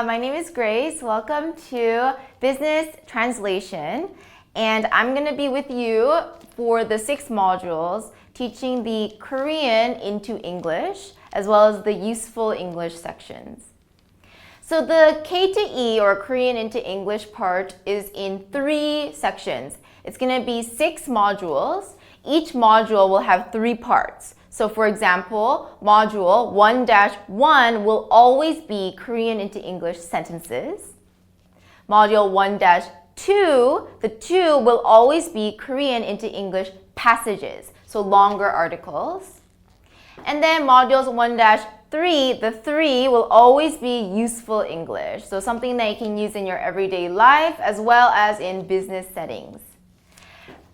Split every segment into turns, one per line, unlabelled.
My name is Grace. Welcome to Business Translation. And I'm going to be with you for the 6 modules teaching the Korean into English as well as the useful English sections. So the K to E or Korean into English part is in 3 sections. It's going to be 6 modules. Each module will have 3 parts. So for example, module 1-1 will always be Korean into English sentences. Module 1-2, the 2 will always be Korean into English passages, so longer articles. And then modules 1-3, the 3 will always be useful English, so something that you can use in your everyday life as well as in business settings.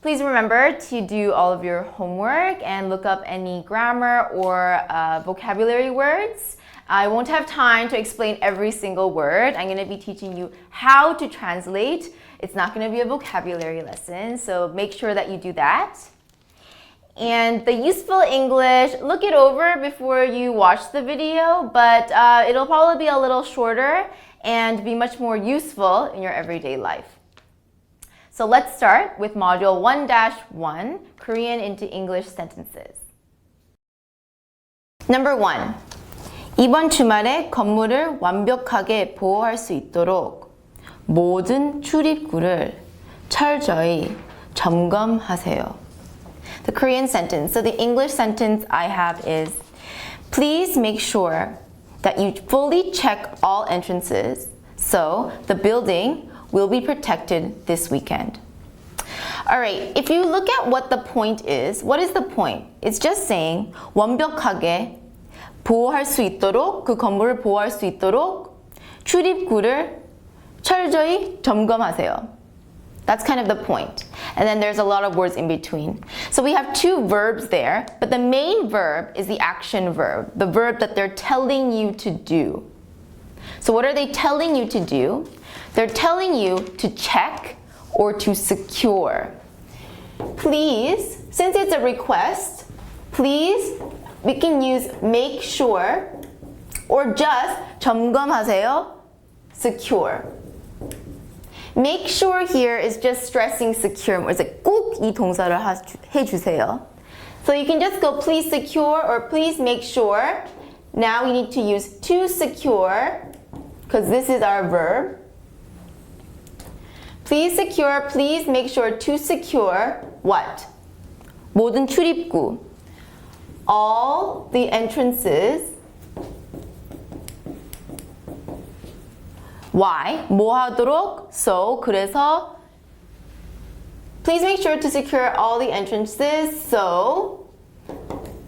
Please remember to do all of your homework and look up any grammar or vocabulary words. I won't have time to explain every single word. I'm going to be teaching you how to translate. It's not going to be a vocabulary lesson, so make sure that you do that. And the useful English, look it over before you watch the video, but it'll probably be a little shorter and be much more useful in your everyday life. So let's start with module 1-1, Korean into English sentences. Number 1. 이번 주말에 건물을 완벽하게 보호할 수 있도록 모든 출입구를 철저히 점검하세요. The Korean sentence. So the English sentence I have is, please make sure that you fully check all entrances so the building will be protected this weekend. Alright, if you look at what the point is, what is the point? It's just saying 완벽하게 보호할 수 있도록, 그 건물을 보호할 수 있도록 출입구를 철저히 점검하세요. That's kind of the point. And then there's a lot of words in between. So we have 2 verbs there, but the main verb is the action verb, the verb that they're telling you to do. So what are they telling you to do? They're telling you to check or to secure. Please, since it's a request, please, we can use make sure or just 점검하세요, secure. Make sure here is just stressing secure. It's like 꼭 이 동사를 해주세요. So you can just go please secure or please make sure. Now we need to use to secure because this is our verb. Please secure, please make sure to secure what? 모든 출입구. All the entrances. Why? 뭐 하도록? So, 그래서 please make sure to secure all the entrances so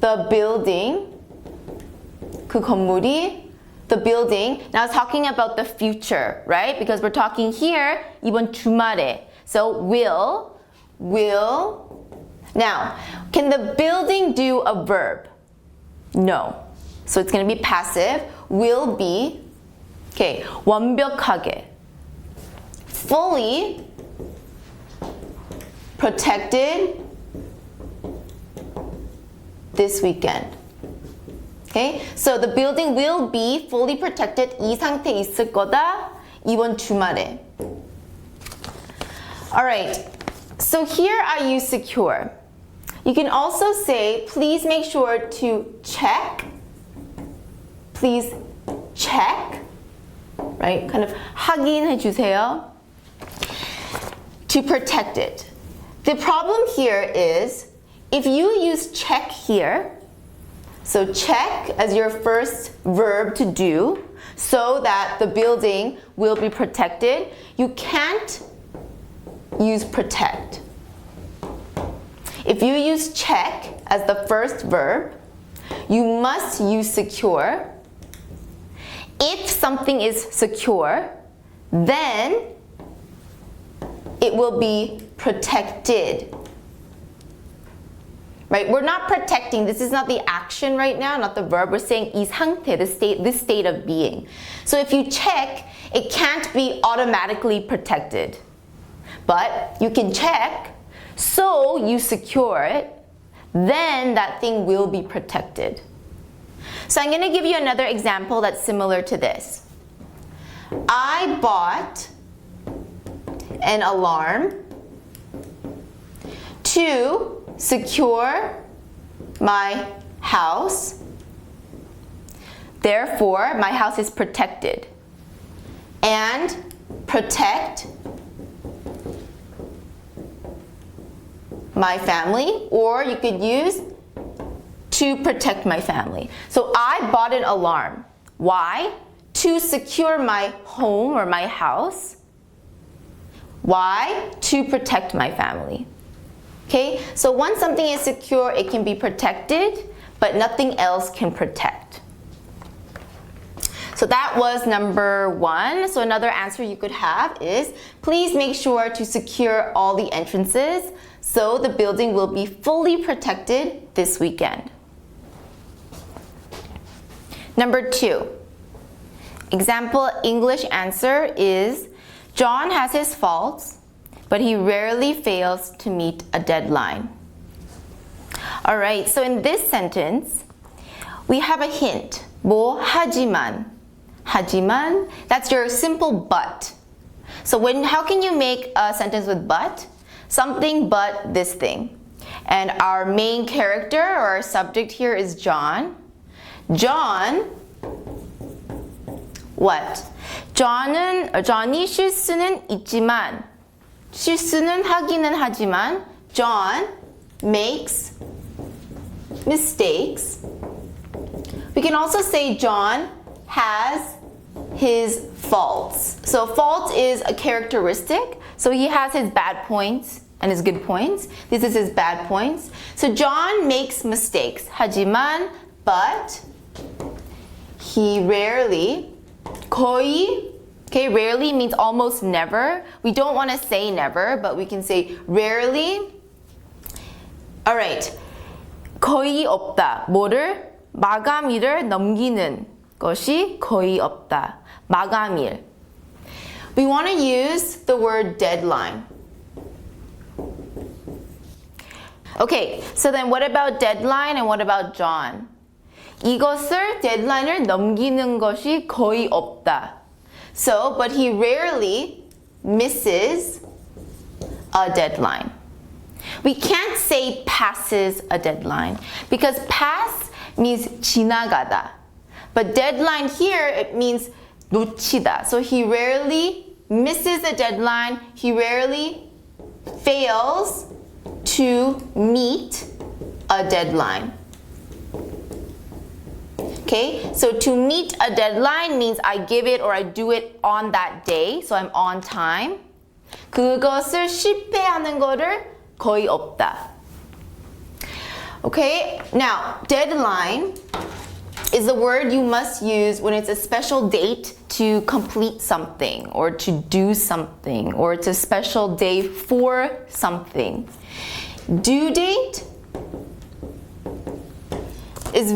the building, 그 건물이 the building. Now it's talking about the future, right? Because we're talking here, 이번 주말에. So will. Now, can the building do a verb? No. So it's going to be passive. Will be, okay, 완벽하게. Fully protected this weekend. Okay, so the building will be fully protected. 이 상태 있을 거다. 이번 주말에. Alright, so here I use secure. You can also say, please make sure to check. Please check. Right, kind of 확인해 주세요. To protect it. The problem here is, if you use check here, so check as your first verb to do so that the building will be protected. You can't use protect. If you use check as the first verb, you must use secure. If something is secure, then it will be protected. Right? We're not protecting. This is not the action right now, not the verb. We're saying 이 상태, this state of being. So if you check, it can't be automatically protected. But you can check, so you secure it, then that thing will be protected. So I'm going to give you another example that's similar to this. I bought an alarm to secure my house. Therefore, my house is protected. And protect my family, or you could use to protect my family. So I bought an alarm. Why? To secure my home or my house. Why? To protect my family. Okay, so once something is secure, it can be protected, but nothing else can protect. So that was number 1. So another answer you could have is, please make sure to secure all the entrances so the building will be fully protected this weekend. Number 2. Example English answer is, John has his faults, but he rarely fails to meet a deadline. Alright, so in this sentence, we have a hint. 뭐 하지만. 하지만, that's your simple but. So how can you make a sentence with but? Something but this thing. And our main character or our subject here is John. John, what? Johnny 실수는 있지만, 실수는 하기는 하지만, John makes mistakes. We can also say John has his faults. So fault is a characteristic. So he has his bad points and his good points. This is his bad points. So John makes mistakes. 하지만, but he rarely, 거의, okay, rarely means almost never. We don't want to say never, but we can say rarely. Alright. 거의 없다. 뭐를? 마감일을 넘기는 것이 거의 없다. 마감일. We want to use the word deadline. Okay, so then what about deadline and what about John? 이것을 deadline을 넘기는 것이 거의 없다. So, but he rarely misses a deadline. We can't say passes a deadline because pass means 지나가다. But deadline here, it means 놓치다. So he rarely misses a deadline. He rarely fails to meet a deadline. Okay, so to meet a deadline means I give it or I do it on that day. So I'm on time. 그것을 실패하는 거를 거의 없다. Okay, now deadline is the word you must use when it's a special date to complete something or to do something or it's a special day for something. Due date is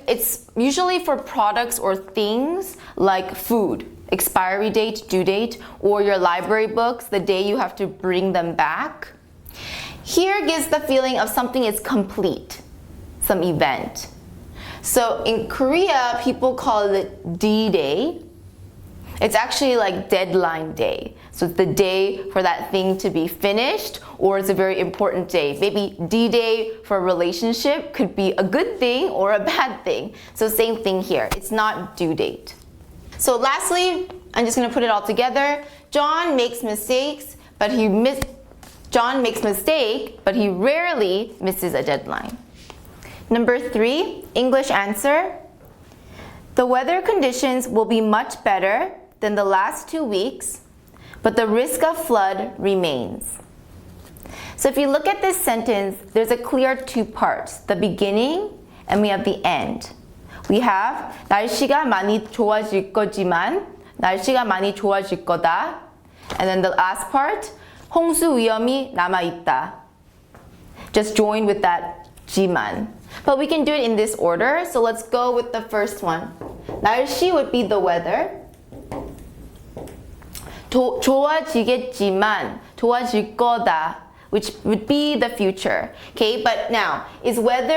it's usually for products or things like food, expiry date, due date, or your library books, the day you have to bring them back. Here gives the feeling of something is complete, some event. So in Korea, people call it D-Day. It's actually like deadline day. So it's the day for that thing to be finished, or it's a very important day. Maybe D-Day for a relationship could be a good thing or a bad thing. So same thing here. It's not due date. So lastly, I'm just going to put it all together. John makes mistakes, but he rarely misses a deadline. Number 3, English answer. The weather conditions will be much better than the last 2 weeks, but the risk of flood remains. So if you look at this sentence, there's a clear 2 parts, the beginning and we have the end. We have 날씨가 많이 좋아질 거지만, 날씨가 많이 좋아질 거다. And then the last part, 홍수 위험이 남아있다. Just join with that 지만. But we can do it in this order. So let's go with the first one. 날씨 would be the weather. 좋아지겠지만, 좋아질 거다, which would be the future. Okay, but now, is weather